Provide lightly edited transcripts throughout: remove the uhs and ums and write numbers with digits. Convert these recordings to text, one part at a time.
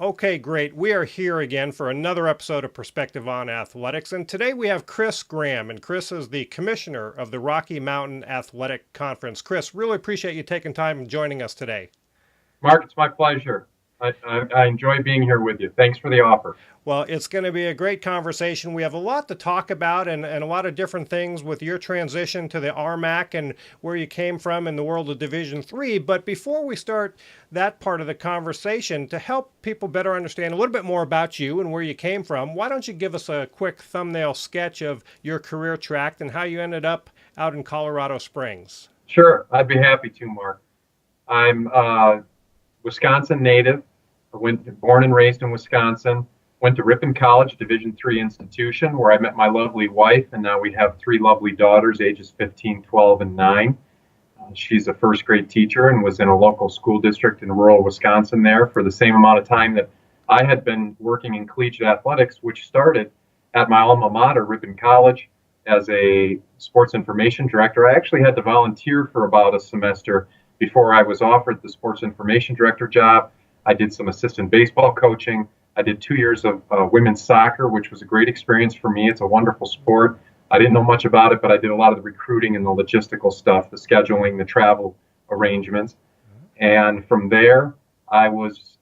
Okay, great. We are here again for another episode of Perspective on Athletics. And today we have Chris Graham, and Chris is the commissioner of the Rocky Mountain Athletic Conference. Chris, really appreciate you taking time and joining us today. Mark, it's my pleasure. I enjoy being here with you. Thanks for the offer. Well, it's going to be a great conversation. We have a lot to talk about and a lot of different things with your transition to the RMAC and where you came from in the world of Division III. But before we start that part of the conversation, to help people better understand a little bit more about you and where you came from, why don't you give us a quick thumbnail sketch of your career track and how you ended up out in Colorado Springs? Sure, I'd be happy to, Mark. I'm Wisconsin native. Born and raised in Wisconsin. Went to Ripon College, Division III institution, where I met my lovely wife, and now we have three lovely daughters, ages 15, 12, and 9. She's a first grade teacher and was in a local school district in rural Wisconsin there for the same amount of time that I had been working in collegiate athletics, which started at my alma mater, Ripon College, as a sports information director. I actually had to volunteer for about a semester before I was offered the sports information director job. I did some assistant baseball coaching. I did 2 years of women's soccer, which was a great experience for me. It's a wonderful sport. I didn't know much about it, but I did a lot of the recruiting and the logistical stuff, the scheduling, the travel arrangements. And from there, I was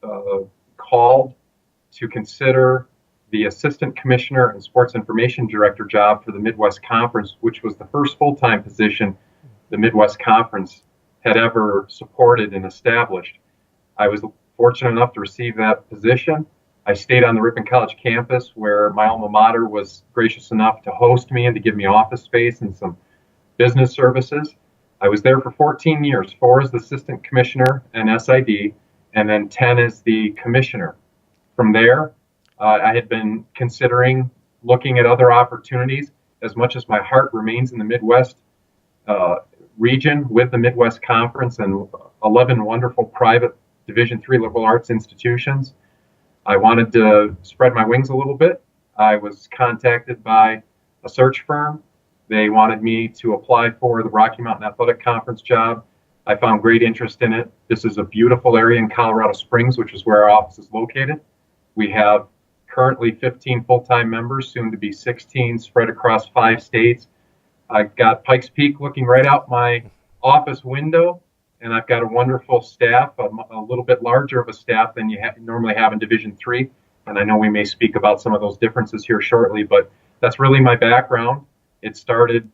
called to consider the assistant commissioner and sports information director job for the Midwest Conference, which was the first full-time position the Midwest Conference had ever supported and established. I was fortunate enough to receive that position. I stayed on the Ripon College campus where my alma mater was gracious enough to host me and to give me office space and some business services. I was there for 14 years, 4 as the assistant commissioner and SID, and then 10 as the commissioner. From there, I had been considering looking at other opportunities. As much as my heart remains in the Midwest region with the Midwest Conference and 11 wonderful private Division III liberal arts institutions, I wanted to spread my wings a little bit. I was contacted by a search firm. They wanted me to apply for the Rocky Mountain Athletic Conference job. I found great interest in it. This is a beautiful area in Colorado Springs, which is where our office is located. We have currently 15 full-time members, soon to be 16, spread across 5 states. I've got Pikes Peak looking right out my office window. And I've got a wonderful staff, a little bit larger of a staff than you normally have in Division III. And I know we may speak about some of those differences here shortly, but that's really my background. It started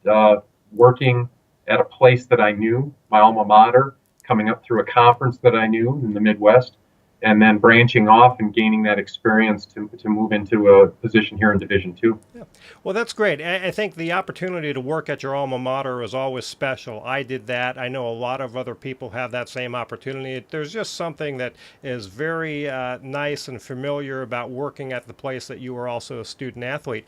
working at a place that I knew, my alma mater, coming up through a conference that I knew in the Midwest, and then branching off and gaining that experience to move into a position here in Division II. Yeah. Well, that's great. I think the opportunity to work at your alma mater is always special. I did that. I know a lot of other people have that same opportunity. There's just something that is very nice and familiar about working at the place that you were also a student athlete.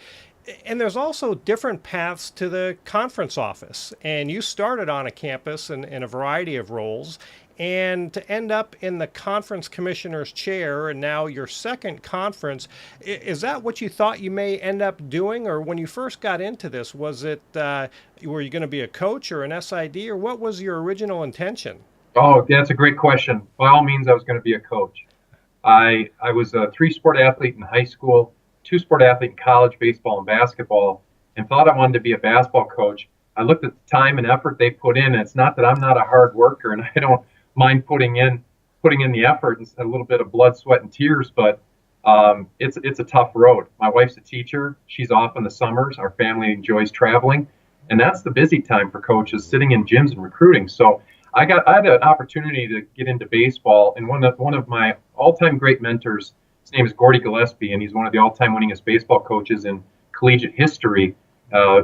And there's also different paths to the conference office. And you started on a campus in a variety of roles. And to end up in the conference commissioner's chair and now your second conference, is that what you thought you may end up doing? Or when you first got into this, was it, were you going to be a coach or an SID, or what was your original intention? Oh, that's a great question. By all means, I was going to be a coach. I was a 3-sport athlete in high school, 2-sport athlete in college, baseball and basketball, and thought I wanted to be a basketball coach. I looked at the time and effort they put in, and it's not that I'm not a hard worker, and I don't mind putting in the effort and a little bit of blood, sweat, and tears, but it's a tough road. My wife's a teacher. She's off in the summers. Our family enjoys traveling, and that's the busy time for coaches, sitting in gyms and recruiting. So I had an opportunity to get into baseball, and one of my all-time great mentors, his name is Gordy Gillespie, and he's one of the all-time winningest baseball coaches in collegiate history.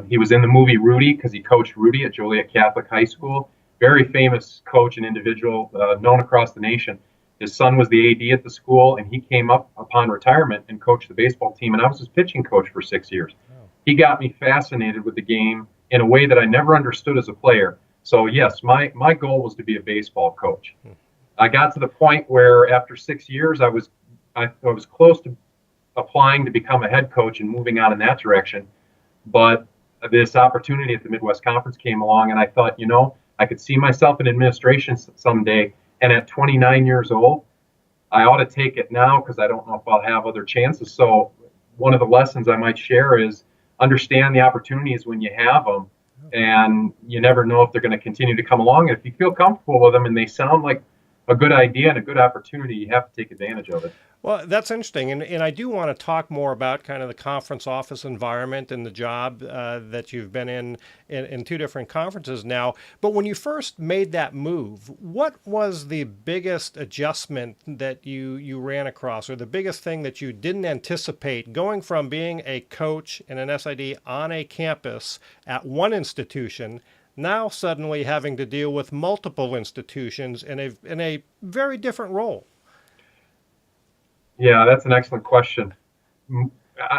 He was in the movie Rudy because he coached Rudy at Joliet Catholic High School. Very famous coach and individual, known across the nation. His son was the AD at the school, and he came up upon retirement and coached the baseball team, and I was his pitching coach for 6 years. Oh. He got me fascinated with the game in a way that I never understood as a player. So yes, my goal was to be a baseball coach. I got to the point where after 6 years, I was close to applying to become a head coach and moving on in that direction. But this opportunity at the Midwest Conference came along, and I thought, I could see myself in administration someday. And at 29 years old, I ought to take it now because I don't know if I'll have other chances. So one of the lessons I might share is understand the opportunities when you have them, and you never know if they're going to continue to come along. And if you feel comfortable with them and they sound like a good idea and a good opportunity, you have to take advantage of it. Well, that's interesting. And I do want to talk more about kind of the conference office environment and the job that you've been in two different conferences now. But when you first made that move, what was the biggest adjustment that you ran across, or the biggest thing that you didn't anticipate going from being a coach in an SID on a campus at one institution, now suddenly having to deal with multiple institutions in a very different role? Yeah, that's an excellent question.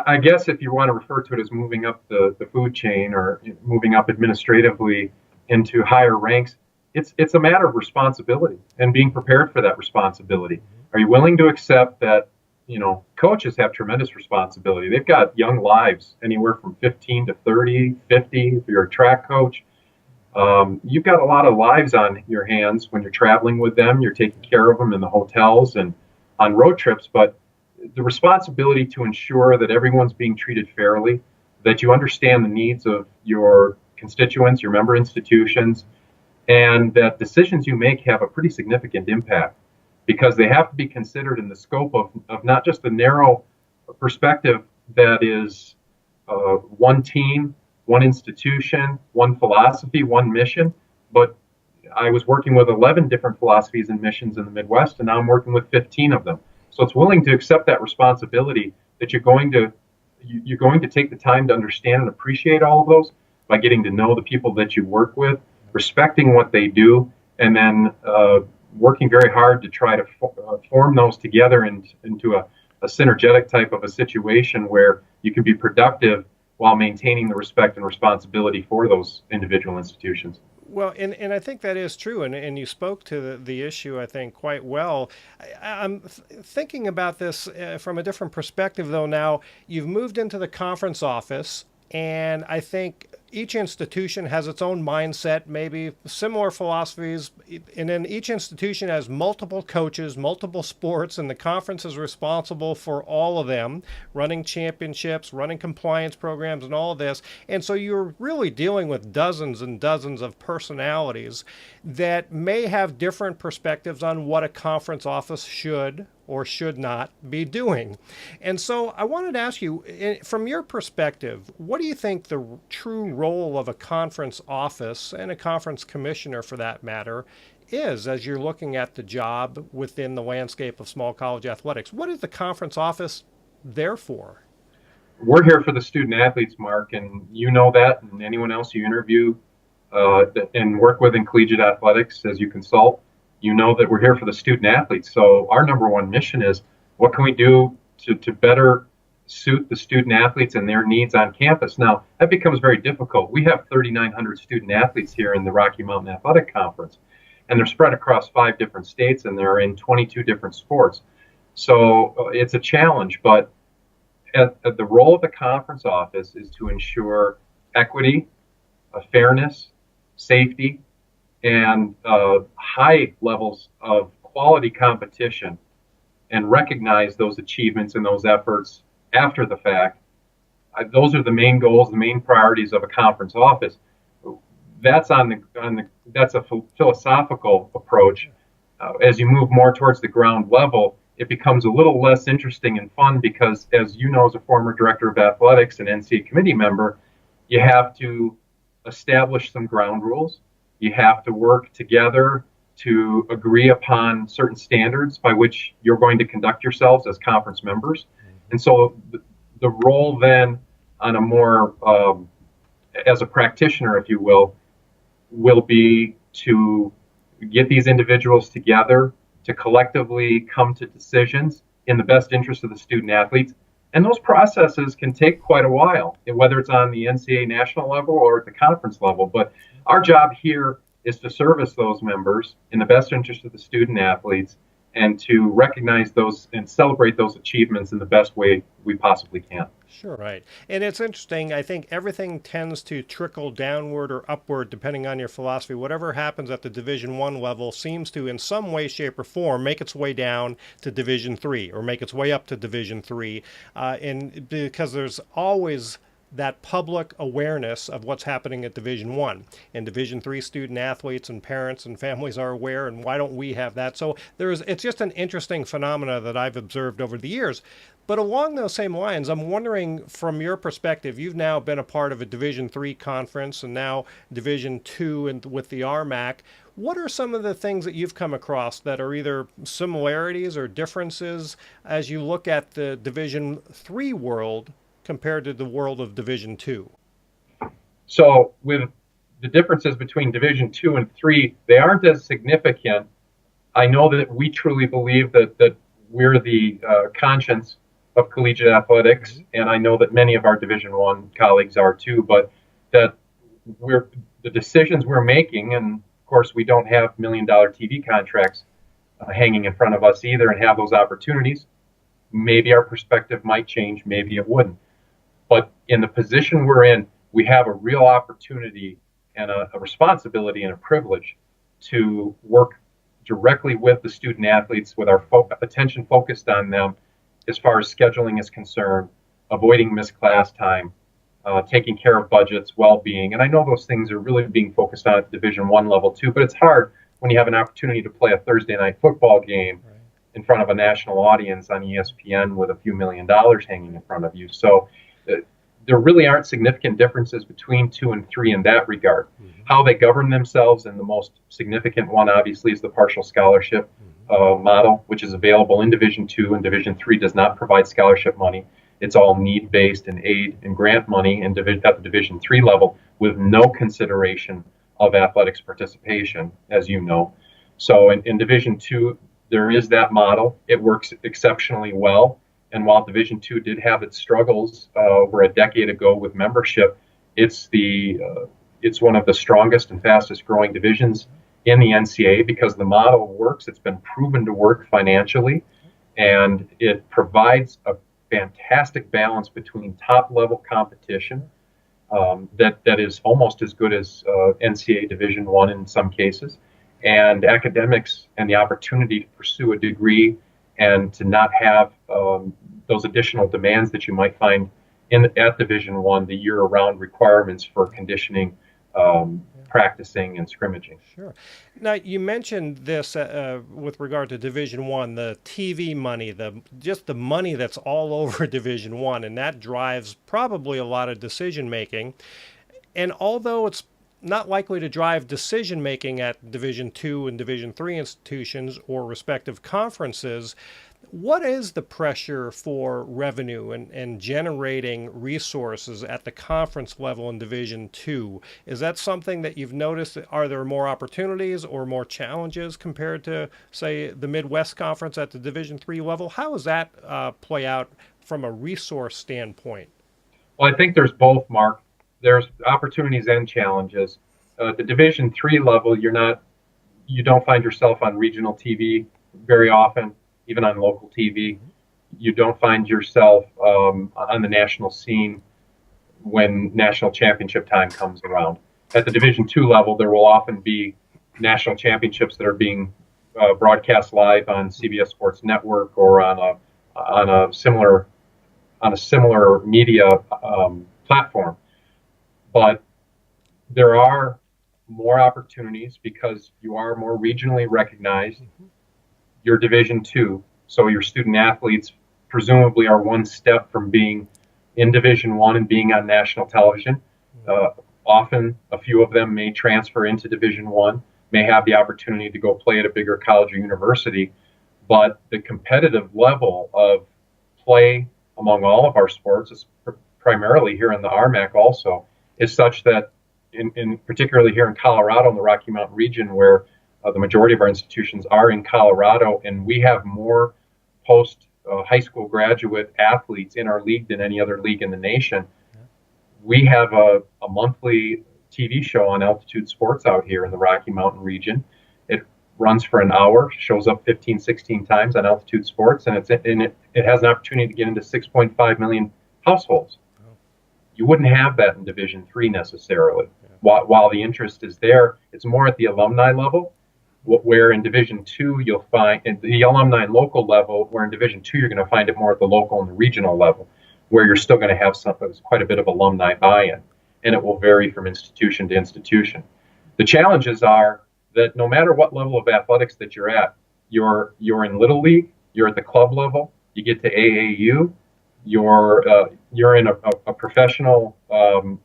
I guess if you want to refer to it as moving up the food chain or moving up administratively into higher ranks, it's a matter of responsibility and being prepared for that responsibility. Are you willing to accept that, coaches have tremendous responsibility? They've got young lives, anywhere from 15 to 30, 50, if you're a track coach. You've got a lot of lives on your hands when you're traveling with them. You're taking care of them in the hotels and on road trips, but the responsibility to ensure that everyone's being treated fairly, that you understand the needs of your constituents, your member institutions, and that decisions you make have a pretty significant impact, because they have to be considered in the scope of not just a narrow perspective that is one team, one institution, one philosophy, one mission, but I was working with 11 different philosophies and missions in the Midwest, and now I'm working with 15 of them. So it's willing to accept that responsibility that you're going to take the time to understand and appreciate all of those by getting to know the people that you work with, respecting what they do, and then working very hard to try to form those together into a synergetic type of a situation where you can be productive while maintaining the respect and responsibility for those individual institutions. Well, and I think that is true, and you spoke to the issue, I think, quite well. I'm thinking about this from a different perspective, though. Now, you've moved into the conference office, and I think each institution has its own mindset, maybe similar philosophies, and then each institution has multiple coaches, multiple sports, and the conference is responsible for all of them, running championships, running compliance programs, and all of this. And so you're really dealing with dozens and dozens of personalities that may have different perspectives on what a conference office should or should not be doing. And so I wanted to ask you, from your perspective, what do you think the true role of a conference office, and a conference commissioner for that matter, is as you're looking at the job within the landscape of small college athletics? What is the conference office there for? We're here for the student athletes, Mark, and you know that, and anyone else you interview and work with in collegiate athletics as you consult, you know that we're here for the student athletes. So our number one mission is, what can we do to better suit the student athletes and their needs on campus? Now, that becomes very difficult. We have 3,900 student athletes here in the Rocky Mountain Athletic Conference, and they're spread across 5 different states, and they're in 22 different sports. So it's a challenge, but the role of the conference office is to ensure equity, fairness, safety, and high levels of quality competition, and recognize those achievements and those efforts after the fact. Those are the main goals, the main priorities of a conference office. That's that's a philosophical approach. As you move more towards the ground level, it becomes a little less interesting and fun, because, as you know, as a former director of athletics and NCAA committee member, you have to establish some ground rules. You have to work together to agree upon certain standards by which you're going to conduct yourselves as conference members. And so the role then, on a more, as a practitioner, if you will be to get these individuals together to collectively come to decisions in the best interest of the student athletes. And those processes can take quite a while, whether it's on the NCAA national level or at the conference level. But our job here is to service those members in the best interest of the student athletes and to recognize those and celebrate those achievements in the best way we possibly can. Sure, right. And it's interesting. I think everything tends to trickle downward or upward depending on your philosophy. Whatever happens at the Division One level seems to, in some way, shape, or form, make its way down to Division Three or make its way up to Division Three, and because there's always that public awareness of what's happening at Division One. And Division Three student athletes and parents and families are aware, and why don't we have that? So it's just an interesting phenomena that I've observed over the years. But along those same lines, I'm wondering from your perspective, you've now been a part of a Division Three conference and now Division Two and with the RMAC. What are some of the things that you've come across that are either similarities or differences as you look at the Division Three world compared to the world of Division Two? So with the differences between Division Two and Three, they aren't as significant. I know that we truly believe that we're the conscience of collegiate athletics, and I know that many of our Division One colleagues are too. But that the decisions we're making, and of course we don't have $1 million TV contracts hanging in front of us either, and have those opportunities. Maybe our perspective might change, maybe it wouldn't. But in the position we're in, we have a real opportunity and a responsibility and a privilege to work directly with the student athletes with our attention focused on them as far as scheduling is concerned, avoiding missed class time, taking care of budgets, well-being. And I know those things are really being focused on at the Division One level too, but it's hard when you have an opportunity to play a Thursday night football game in front of a national audience on ESPN with a few $1 million hanging in front of you. So there really aren't significant differences between 2 and 3 in that regard. How they govern themselves, and the most significant one obviously is the partial scholarship model, which is available in Division 2, and Division 3 does not provide scholarship money. It's all need-based and aid and grant money at the Division 3 level with no consideration of athletics participation, as you know. So in Division 2, there is that model. It works exceptionally well. And while Division II did have its struggles over a decade ago with membership, it's one of the strongest and fastest growing divisions in the NCAA because the model works. It's been proven to work financially, and it provides a fantastic balance between top level competition that is almost as good as NCAA Division I in some cases, and academics and the opportunity to pursue a degree and to not have those additional demands that you might find at Division I, the year-round requirements for conditioning, practicing, and scrimmaging. Sure. Now, you mentioned this with regard to Division I, the TV money, just the money that's all over Division I, and that drives probably a lot of decision-making. And although it's not likely to drive decision-making at Division II and Division III institutions or respective conferences, what is the pressure for revenue and generating resources at the conference level in Division II? Is that something that you've noticed? Are there more opportunities or more challenges compared to, say, the Midwest Conference at the Division III level? How does that play out from a resource standpoint? Well, I think there's both, Mark. There's opportunities and challenges. The Division III level, you don't find yourself on regional TV very often, even on local TV. You don't find yourself on the national scene when national championship time comes around. At the Division II level, there will often be national championships that are being broadcast live on CBS Sports Network or on a similar media platform. But there are more opportunities because you are more regionally recognized. You're Division II, so your student athletes presumably are one step from being in Division I and being on national television. Often, a few of them may transfer into Division I, may have the opportunity to go play at a bigger college or university, but the competitive level of play among all of our sports, primarily here in the RMAC also, is such that, particularly here in Colorado in the Rocky Mountain region, where the majority of our institutions are in Colorado, and we have more post-high school graduate athletes in our league than any other league in the nation. We have a monthly TV show on Altitude Sports out here in the Rocky Mountain region. It runs for an hour, shows up 15, 16 times on Altitude Sports, and it has an opportunity to get into 6.5 million households. You wouldn't have that in Division III necessarily. While the interest is there, it's more at the alumni level, where in Division II you'll find at the alumni and local level, where in Division II you're going to find it more at the local and the regional level, where you're still going to have quite a bit of alumni buy-in, and it will vary from institution to institution. The challenges are that no matter what level of athletics that you're at, you're in Little League, you're at the club level, you get to AAU, you're in a professional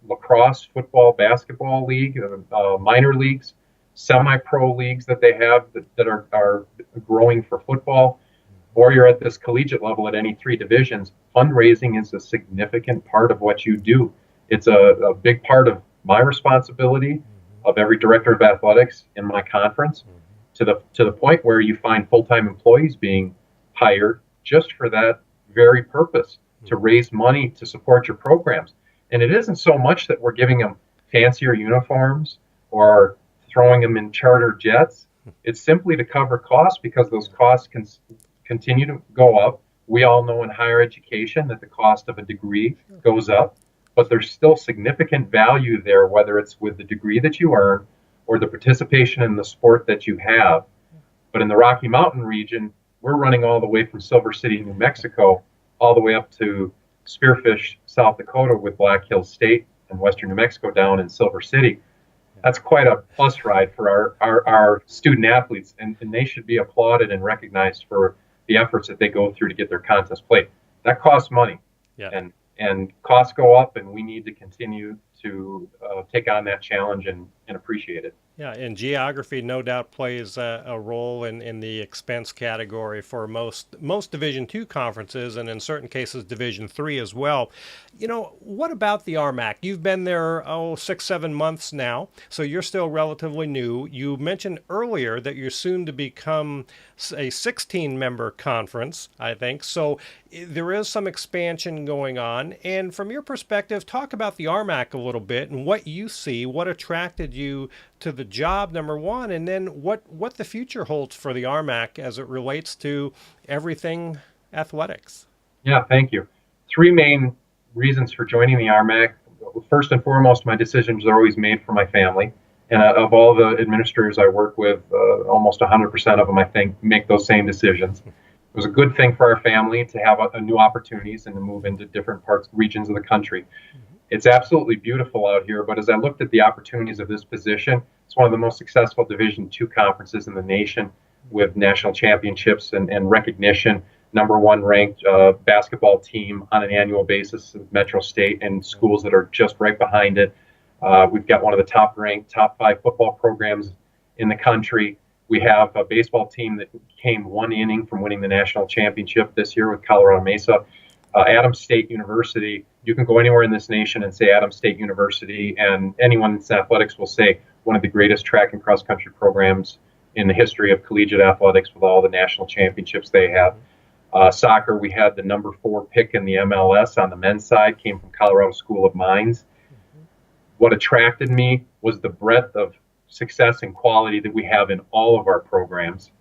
lacrosse, football, basketball league, minor leagues, semi-pro leagues that they have that are growing for football, or you're at this collegiate level at any three divisions. Fundraising is a significant part of what you do. It's a big part of my responsibility, of every director of athletics in my conference, to the point where you find full-time employees being hired just for that very purpose, to raise money to support your programs. And it isn't so much that we're giving them fancier uniforms or throwing them in charter jets. It's simply to cover costs, because those costs can continue to go up. We all know in higher education that the cost of a degree goes up, but there's still significant value there, whether it's with the degree that you earn or the participation in the sport that you have. But in the Rocky Mountain region, we're running all the way from Silver City, New Mexico, all the way up to Spearfish, South Dakota, with Black Hills State and Western New Mexico down in Silver City. That's quite a plus ride for our student athletes, and they should be applauded and recognized for the efforts that they go through to get their contest played. That costs money, and costs go up, and we need to continue to take on that challenge and appreciate it. Yeah, and geography no doubt plays a role in the expense category for most Division II conferences, and in certain cases Division III as well. You know, what about the RMAC? You've been there 6-7 months now, so you're still relatively new. You mentioned earlier that you're soon to become a 16-member conference, I think. So there is some expansion going on. And from your perspective, talk about the RMAC a little bit and what you see, what attracted you to the job, number one, and then what the future holds for the RMAC as it relates to everything athletics. Yeah, thank you. Three main reasons for joining the RMAC. First and foremost, my decisions are always made for my family. And of all the administrators I work with, almost 100% of them, I think, make those same decisions. It was a good thing for our family to have new opportunities and to move into different regions of the country. It's absolutely beautiful out here, but as I looked at the opportunities of this position, it's one of the most successful Division II conferences in the nation, with national championships and recognition, #1 ranked basketball team on an annual basis of Metro State, and schools that are just right behind it. We've got one of the top-ranked, top 5 football programs in the country. We have a baseball team that came one inning from winning the national championship this year with Colorado Mesa. Adams State University, you can go anywhere in this nation and say Adams State University, and anyone in athletics will say one of the greatest track and cross-country programs in the history of collegiate athletics, with all the national championships they have. Soccer, we had the #4 pick in the MLS on the men's side, came from Colorado School of Mines. What attracted me was the breadth of success and quality that we have in all of our programs.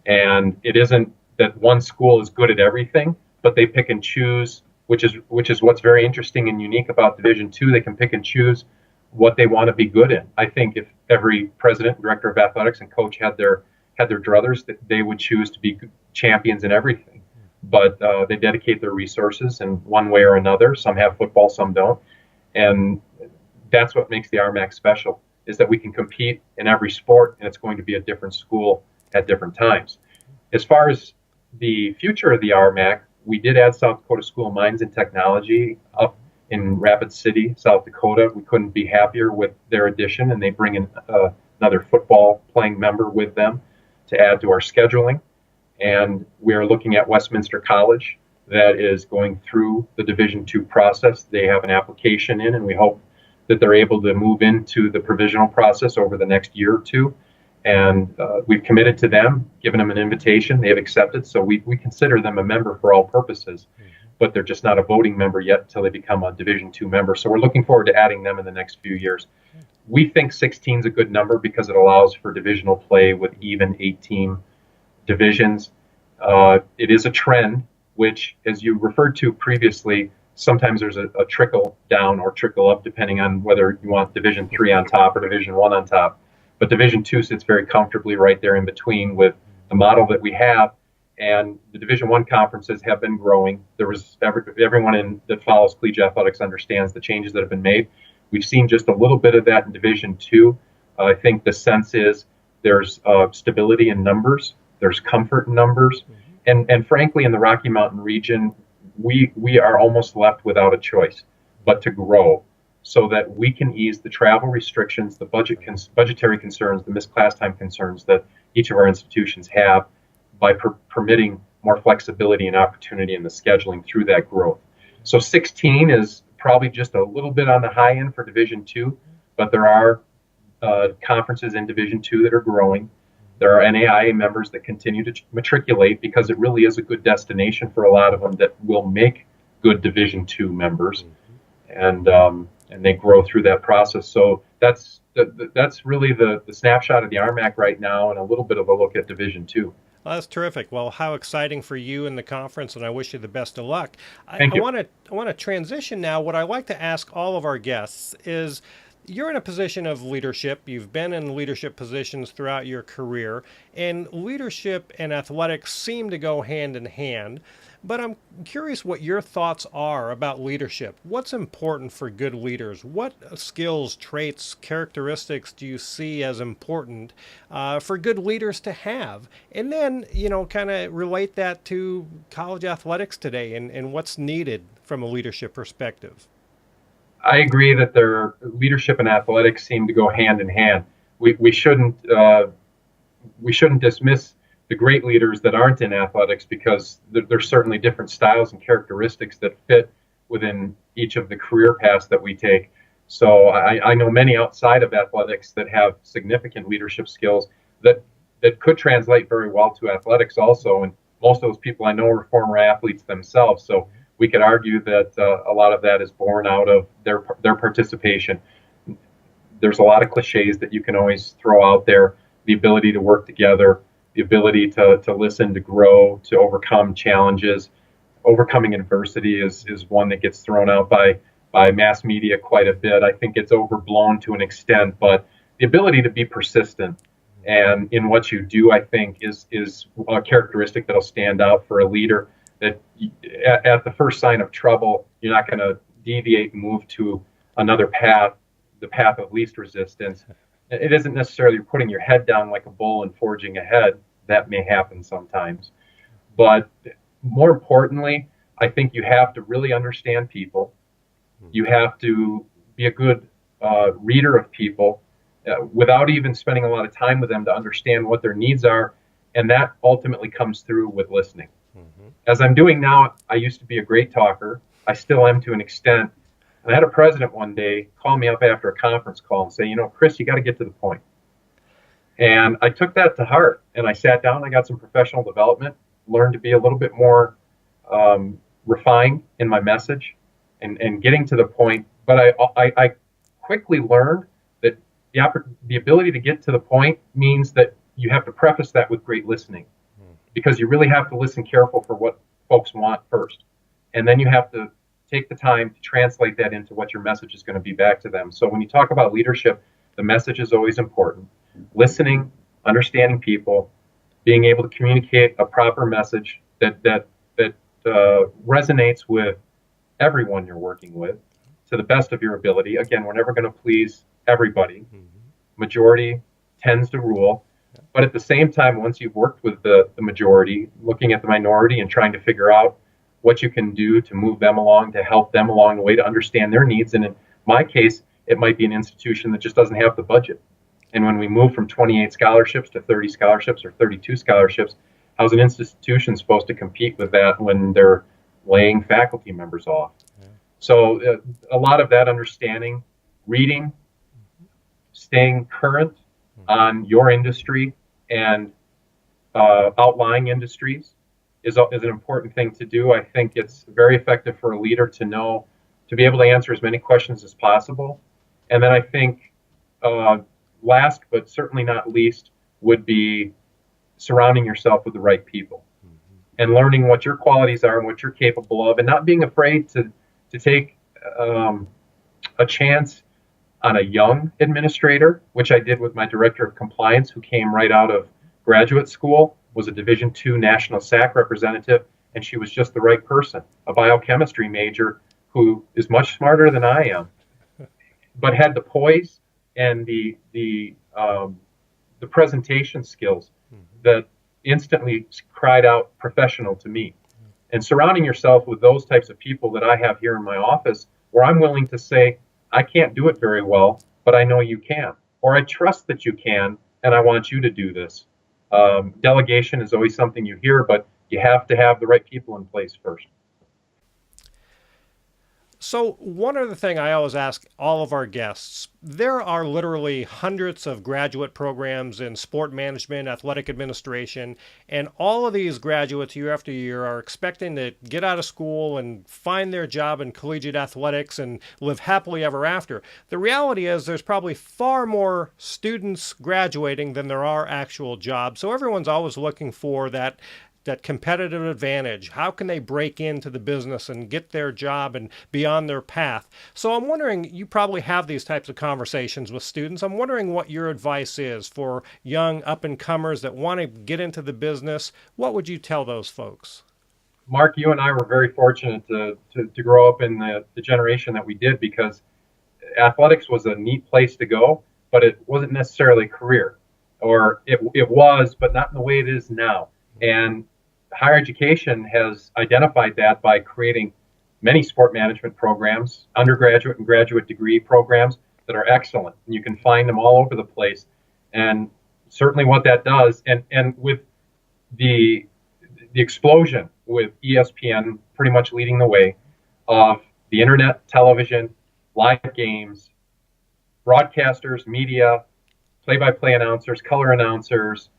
And it isn't that one school is good at everything, but they pick and choose, which is what's very interesting and unique about Division II. They can pick and choose what they want to be good in. I think if every president, director of athletics, and coach had their druthers, that they would choose to be champions in everything. But they dedicate their resources in one way or another. Some have football, some don't. And that's what makes the RMAC special, is that we can compete in every sport, and it's going to be a different school at different times. As far as the future of the RMAC, we did add South Dakota School of Mines and Technology up in Rapid City, South Dakota. We couldn't be happier with their addition, and they bring in another football playing member with them to add to our scheduling. And we are looking at Westminster College, that is going through the Division II process. They have an application in, and we hope that they're able to move into the provisional process over the next year or two. And we've committed to them, given them an invitation. They have accepted, so we consider them a member for all purposes. but they're just not a voting member yet until they become a Division II member. So we're looking forward to adding them in the next few years. We think 16 is a good number because it allows for divisional play with even 8-team divisions. It is a trend, which, as you referred to previously, sometimes there's a trickle down or trickle up, depending on whether you want Division III on top or Division I on top. But Division II sits very comfortably right there in between with the model that we have. And the Division I conferences have been growing. There was everyone that follows collegiate athletics understands the changes that have been made. We've seen just a little bit of that in Division II. I think the sense is there's stability in numbers, there's comfort in numbers, and frankly, in the Rocky Mountain region, we are almost left without a choice but to grow, so that we can ease the travel restrictions, the budgetary concerns, the missed class time concerns that each of our institutions have, by permitting more flexibility and opportunity in the scheduling through that growth. So 16 is probably just a little bit on the high end for Division II, but there are conferences in Division II that are growing. There are NAIA members that continue to matriculate because it really is a good destination for a lot of them that will make good Division II members, and they grow through that process. So that's really the snapshot of the RMAC right now, and a little bit of a look at Division II. Well, that's terrific. Well, how exciting for you in the conference, and I wish you the best of luck. Thank you. I want to transition now. What I like to ask all of our guests is, you're in a position of leadership. You've been in leadership positions throughout your career, and leadership and athletics seem to go hand in hand. But I'm curious what your thoughts are about leadership. What's important for good leaders? What skills, traits, characteristics do you see as important for good leaders to have? And then, kind of relate that to college athletics today and what's needed from a leadership perspective. I agree that their leadership and athletics seem to go hand in hand. We shouldn't dismiss the great leaders that aren't in athletics, because there's certainly different styles and characteristics that fit within each of the career paths that we take. So I know many outside of athletics that have significant leadership skills that could translate very well to athletics also. And most of those people I know are former athletes themselves. So we could argue that a lot of that is born out of their participation. There's a lot of cliches that you can always throw out there: the ability to work together, the ability to listen, to grow, to overcome challenges. Overcoming adversity is one that gets thrown out by mass media quite a bit. I think it's overblown to an extent, but the ability to be persistent and in what you do, I think, is a characteristic that'll stand out for a leader. That at the first sign of trouble, you're not going to deviate and move to another path, the path of least resistance. It isn't necessarily putting your head down like a bull and forging ahead. That may happen sometimes. But more importantly, I think you have to really understand people. You have to be a good reader of people without even spending a lot of time with them to understand what their needs are. And that ultimately comes through with listening. As I'm doing now, I used to be a great talker. I still am to an extent. And I had a president one day call me up after a conference call and say, Chris, you got to get to the point. And I took that to heart, and I sat down, I got some professional development, learned to be a little bit more refined in my message and getting to the point. But I quickly learned that the ability to get to the point means that you have to preface that with great listening, because you really have to listen careful for what folks want first. And then you have to take the time to translate that into what your message is going to be back to them. So when you talk about leadership, the message is always important. Listening, understanding people, being able to communicate a proper message that resonates with everyone you're working with to the best of your ability. Again, we're never going to please everybody. Majority tends to rule. But at the same time, once you've worked with the majority, looking at the minority and trying to figure out what you can do to move them along, to help them along the way, to understand their needs. And in my case, it might be an institution that just doesn't have the budget. And when we move from 28 scholarships to 30 scholarships or 32 scholarships, how's an institution supposed to compete with that when they're laying faculty members off? So a lot of that understanding, reading, staying current on your industry and outlying industries, is an important thing to do. I think it's very effective for a leader to know, to be able to answer as many questions as possible. And then I think last but certainly not least would be surrounding yourself with the right people and learning what your qualities are and what you're capable of, and not being afraid to take a chance on a young administrator, which I did with my director of compliance, who came right out of graduate school, was a Division II national SAC representative, and she was just the right person, a biochemistry major who is much smarter than I am, but had the poise and the presentation skills that instantly cried out professional to me. And surrounding yourself with those types of people that I have here in my office, where I'm willing to say, I can't do it very well, but I know you can, or I trust that you can, and I want you to do this. Delegation is always something you hear, but you have to have the right people in place first. So one other thing I always ask all of our guests, there are literally hundreds of graduate programs in sport management, athletic administration, and all of these graduates year after year are expecting to get out of school and find their job in collegiate athletics and live happily ever after. The reality is there's probably far more students graduating than there are actual jobs. So everyone's always looking for that competitive advantage. How can they break into the business and get their job and be on their path? So I'm wondering, you probably have these types of conversations with students. I'm wondering what your advice is for young up-and-comers that want to get into the business. What would you tell those folks? Mark, you and I were very fortunate to grow up in the generation that we did, because athletics was a neat place to go, but it wasn't necessarily a career. Or it was, but not in the way it is now. And higher education has identified that by creating many sport management programs, undergraduate and graduate degree programs that are excellent. And you can find them all over the place. And certainly what that does, and with the explosion with ESPN pretty much leading the way of the internet, television, live games, broadcasters, media, play-by-play announcers, color announcers,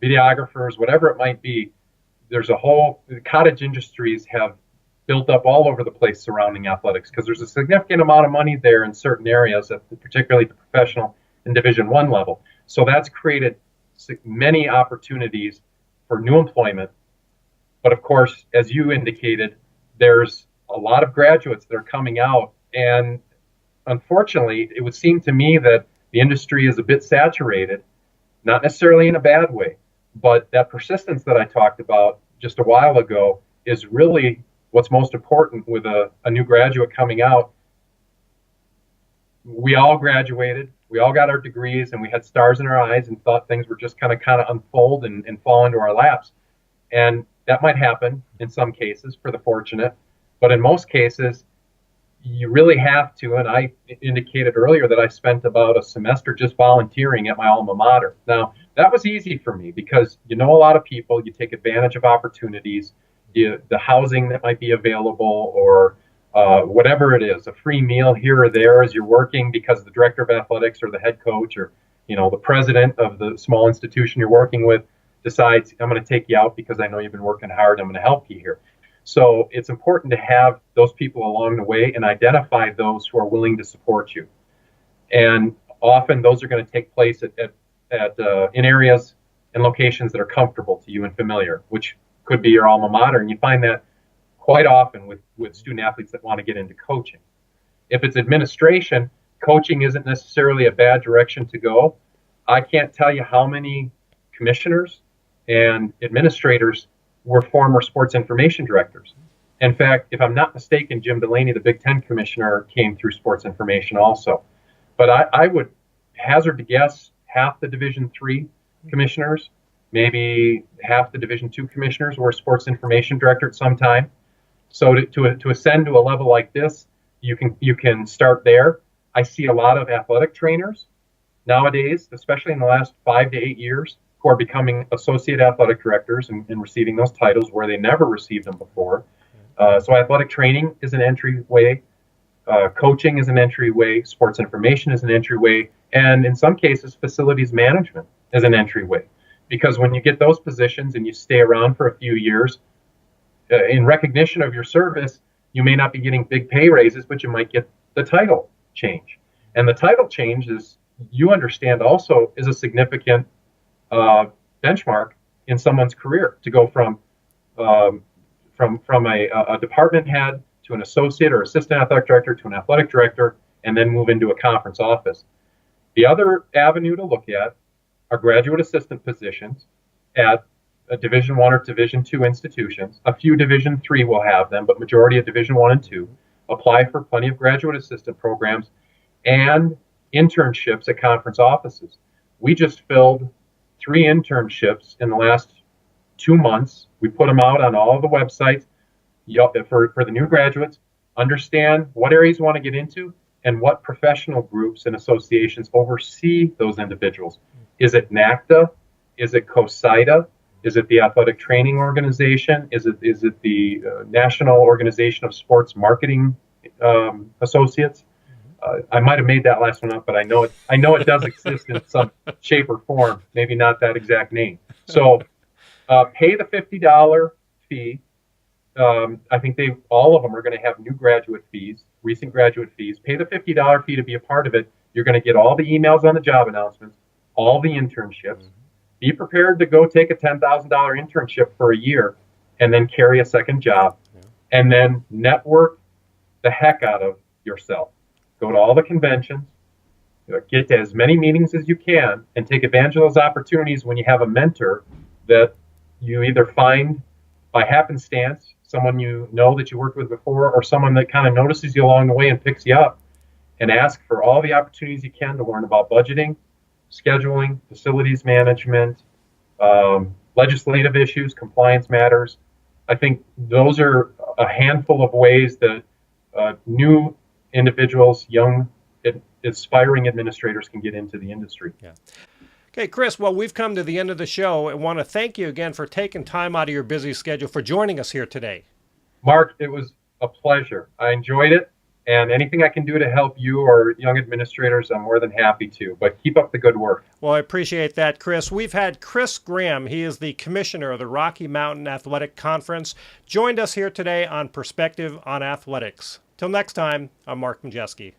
videographers, whatever it might be, there's the cottage industries have built up all over the place surrounding athletics, because there's a significant amount of money there in certain areas, particularly the professional and Division I level. So that's created many opportunities for new employment. But of course, as you indicated, there's a lot of graduates that are coming out, and unfortunately, it would seem to me that the industry is a bit saturated. Not necessarily in a bad way, but that persistence that I talked about just a while ago is really what's most important with a new graduate coming out. We all graduated, we all got our degrees, and we had stars in our eyes and thought things were just kind of unfold and fall into our laps. And that might happen in some cases for the fortunate, but in most cases, you really have to, and I indicated earlier that I spent about a semester just volunteering at my alma mater. Now, that was easy for me because you know a lot of people, you take advantage of opportunities, the housing that might be available, or whatever it is, a free meal here or there as you're working because the director of athletics or the head coach or the president of the small institution you're working with decides, I'm going to take you out because I know you've been working hard, I'm going to help you here. So it's important to have those people along the way and identify those who are willing to support you. And often those are going to take place in areas and locations that are comfortable to you and familiar, which could be your alma mater. And you find that quite often with student athletes that want to get into coaching. If it's administration, coaching isn't necessarily a bad direction to go. I can't tell you how many commissioners and administrators were former sports information directors. In fact, if I'm not mistaken, Jim Delaney, the Big Ten commissioner, came through sports information also. But I would hazard to guess half the Division III commissioners, maybe half the Division II commissioners were sports information director at some time. So to ascend to a level like this, you can start there. I see a lot of athletic trainers nowadays, especially in the last 5 to 8 years, who are becoming associate athletic directors and receiving those titles where they never received them before. So athletic training is an entryway, coaching is an entryway, sports information is an entryway, and in some cases, facilities management is an entryway. because when you get those positions and you stay around for a few years, in recognition of your service, you may not be getting big pay raises, but you might get the title change. And the title change, is, you understand, also is a significant benchmark in someone's career, to go from a department head to an associate or assistant athletic director to an athletic director, and then move into a conference office. The other avenue to look at are graduate assistant positions at a Division I or Division II institutions. A few Division III will have them, but majority of Division I and II. Apply for plenty of graduate assistant programs and internships at conference offices. We just filled 3 internships in the last 2 months. We put them out on all of the websites for the new graduates. Understand what areas you want to get into and what professional groups and associations oversee those individuals. Is it NACDA? Is it COSIDA? Is it the Athletic Training Organization? Is it the National Organization of Sports Marketing Associates? I might have made that last one up, but I know it does exist in some shape or form. Maybe not that exact name. So pay the $50 fee. I think all of them are going to have new graduate fees, recent graduate fees. Pay the $50 fee to be a part of it. You're going to get all the emails on the job announcements, all the internships. Be prepared to go take a $10,000 internship for a year and then carry a second job, and then network the heck out of yourself. Go to all the conventions, get to as many meetings as you can, and take advantage of those opportunities when you have a mentor that you either find by happenstance, someone you know that you worked with before, or someone that kind of notices you along the way and picks you up, and ask for all the opportunities you can to learn about budgeting, scheduling, facilities management, legislative issues, compliance matters. I think those are a handful of ways that new individuals, young, aspiring administrators can get into the industry. Yeah. Okay, Chris, well, we've come to the end of the show. I want to thank you again for taking time out of your busy schedule for joining us here today. Mark, it was a pleasure. I enjoyed it. And anything I can do to help you or young administrators, I'm more than happy to. But keep up the good work. Well, I appreciate that, Chris. We've had Chris Graham. He is the commissioner of the Rocky Mountain Athletic Conference. Joined us here today on Perspective on Athletics. Till next time, I'm Mark Majeski.